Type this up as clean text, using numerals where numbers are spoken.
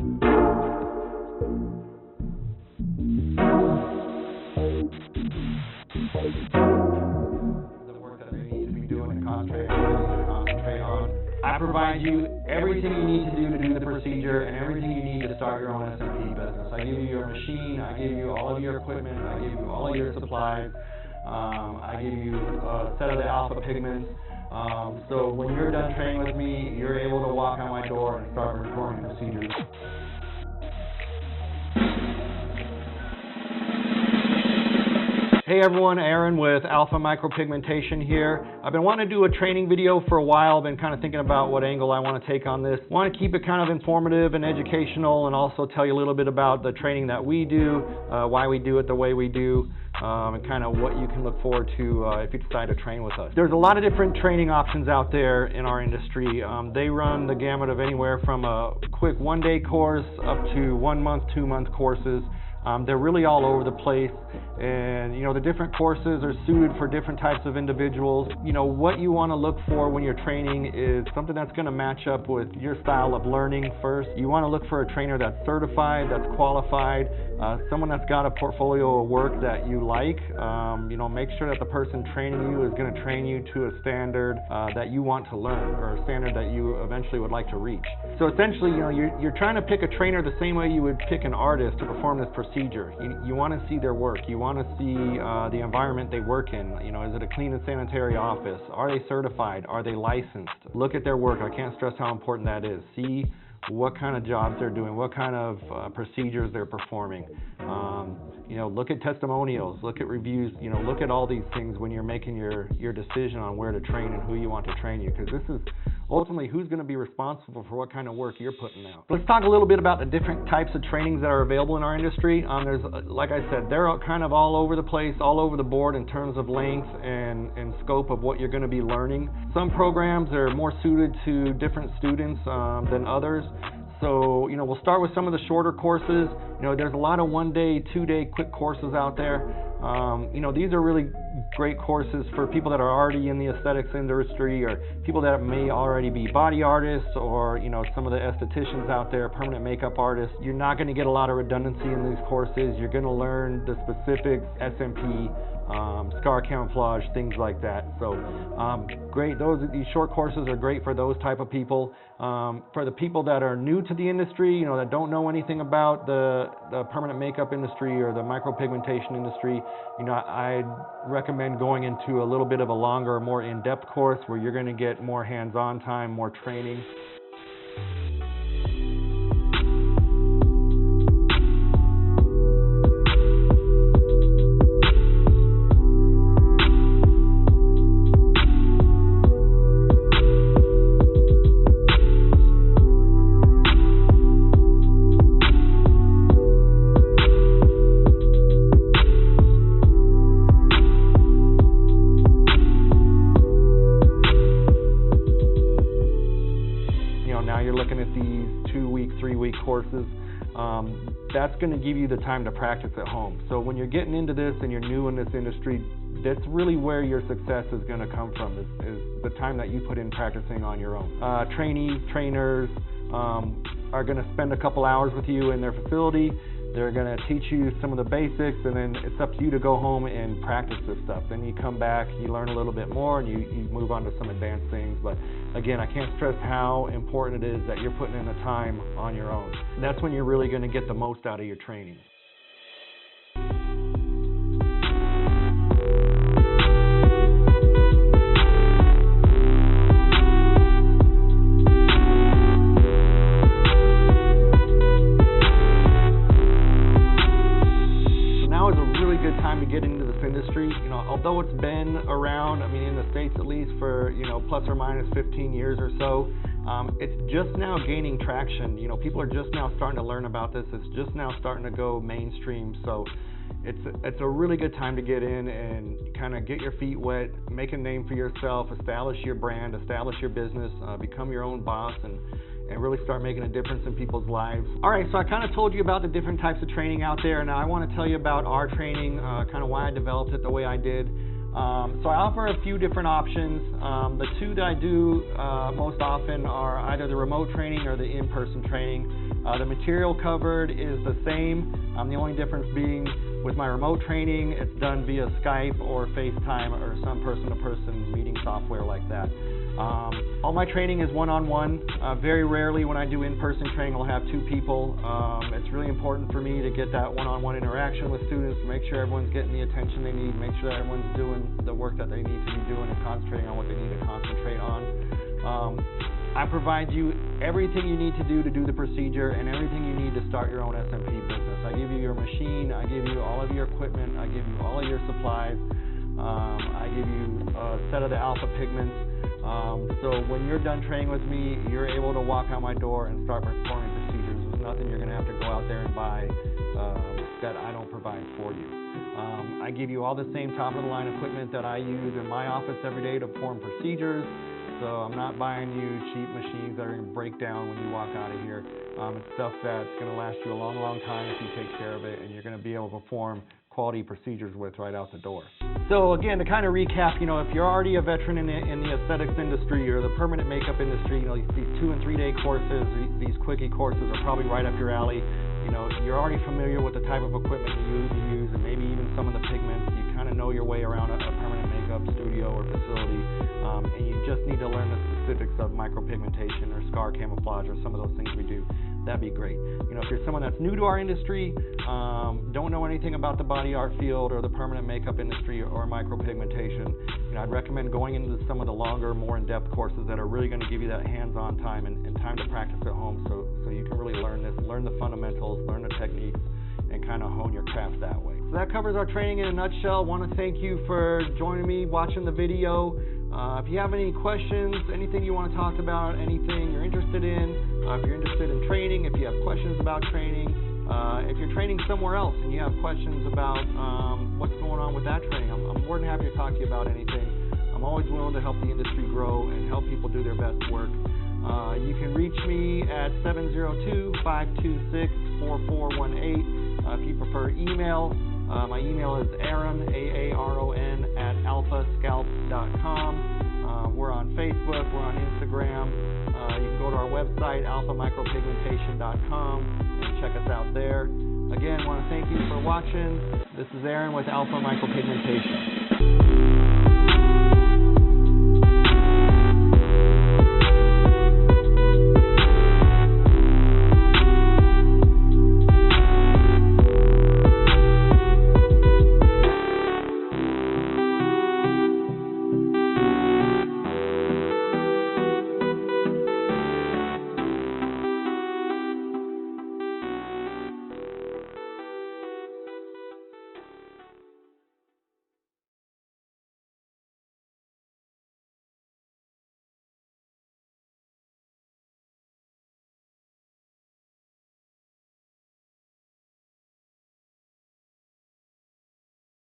The work that they need to be doing and concentrate on. I provide you everything you need to do the procedure and everything you need to start your own SMP business. I give you your machine, I give you all of your equipment, I give you all of your supplies, I give you a set of the alpha pigments. So when you're done training with me, you're able to walk out my door and start performing procedures. Hey everyone, Aaron with Alpha Micro-pigmentation here. I've been wanting to do a training video for a while. I've been kind of thinking about what angle I want to take on this. I want to keep it kind of informative and educational, and also tell you a little bit about the training that we do, why we do it the way we do, and kind of what you can look forward to if you decide to train with us. There's a lot of different training options out there in our industry. They run the gamut of anywhere from a quick one-day course up to 1 month, 2 month courses. They're really all over the place, and the different courses are suited for different types of individuals. What you want to look for when you're training is something that's going to match up with your style of learning first. You want to look for a trainer that's certified, that's qualified, someone that's got a portfolio of work that you like. Make sure that the person training you is going to train you to a standard that you want to learn, or a standard that you eventually would like to reach. So essentially, you're trying to pick a trainer the same way you would pick an artist to perform this procedure. You want to see their work. You want to see the environment they work in. Is it a clean and sanitary office? Are they certified? Are they licensed? Look at their work. I can't stress how important that is. See what kind of jobs they're doing, what kind of procedures they're performing. Look at testimonials, look at reviews, look at all these things when you're making your decision on where to train and who you want to train you, because this is ultimately who's going to be responsible for what kind of work you're putting out. Let's talk a little bit about the different types of trainings that are available in our industry. There's, like I said, they're kind of all over the place, all over the board in terms of length and scope of what you're going to be learning. Some programs are more suited to different students than others. So, we'll start with some of the shorter courses. There's a lot of 1 day, 2 day quick courses out there. These are really great courses for people that are already in the aesthetics industry, or people that may already be body artists, or, some of the estheticians out there, permanent makeup artists. You're not going to get a lot of redundancy in these courses. You're going to learn the specific SMP, scar camouflage, things like that. So great. These short courses are great for those type of people. For the people that are new to the industry, that don't know anything about the permanent makeup industry or the micro-pigmentation industry, I'd recommend going into a little bit of a longer, more in-depth course where you're going to get more hands-on time, more training. Courses, that's going to give you the time to practice at home. So when you're getting into this and you're new in this industry, that's really where your success is going to come from, is the time that you put in practicing on your own. Trainers are going to spend a couple hours with you in their facility. They're going to teach you some of the basics, and then it's up to you to go home and practice this stuff. Then you come back, you learn a little bit more, and you move on to some advanced things. But again, I can't stress how important it is that you're putting in the time on your own. And that's when you're really going to get the most out of your training. Although it's been around, in the States at least, for, plus or minus 15 years or so, it's just now gaining traction. People are just now starting to learn about this. It's just now starting to go mainstream. So it's a really good time to get in and kind of get your feet wet, make a name for yourself, establish your brand, establish your business, become your own boss, and really start making a difference in people's lives. All right, so I kind of told you about the different types of training out there. Now I want to tell you about our training, kind of why I developed it the way I did. So I offer a few different options. The two that I do most often are either the remote training or the in-person training. The material covered is the same. The only difference being with my remote training, it's done via Skype or FaceTime or some person-to-person meeting software like that. All my training is one-on-one. Very rarely when I do in-person training, I'll have two people. It's really important for me to get that one-on-one interaction with students, make sure everyone's getting the attention they need, make sure that everyone's doing the work that they need to be doing and concentrating on what they need to concentrate on. I provide you everything you need to do the procedure and everything you need to start your own SMP business. I give you your machine, I give you all of your equipment, I give you all of your supplies, I give you a set of the alpha pigments. So when you're done training with me, you're able to walk out my door and start performing procedures. There's nothing you're going to have to go out there and buy that I don't provide for you. I give you all the same top-of-the-line equipment that I use in my office every day to perform procedures. So I'm not buying you cheap machines that are going to break down when you walk out of here. It's stuff that's going to last you a long, long time if you take care of it, and you're going to be able to perform quality procedures with right out the door. So again, to kind of recap, if you're already a veteran in the aesthetics industry or the permanent makeup industry, these 2- and 3-day courses, these quickie courses are probably right up your alley. You're already familiar with the type of equipment you use and maybe even some of the pigments. You kind of know your way around a permanent makeup studio or facility, and you just need to learn the specifics of micro-pigmentation or scar camouflage or some of those things we do. That'd be great. If you're someone that's new to our industry, don't know anything about the body art field or the permanent makeup industry or micro-pigmentation, I'd recommend going into some of the longer, more in-depth courses that are really going to give you that hands-on time and time to practice at home so you can really learn this, learn the fundamentals, learn the techniques, and kind of hone your craft that way. So that covers our training in a nutshell. I want to thank you for joining me, watching the video. If you have any questions, anything you want to talk about, anything you're interested in, if you're interested in training, if you have questions about training, if you're training somewhere else and you have questions about what's going on with that training, I'm more than happy to talk to you about anything. I'm always willing to help the industry grow and help people do their best work. You can reach me at 702-526-4418. If you prefer email, my email is Aaron, AARON, @alphascalp.com. We're on Facebook, we're on Instagram. You can go to our website, alphamicropigmentation.com, and check us out there. Again, I want to thank you for watching. This is Aaron with Alpha Micro-Pigmentation.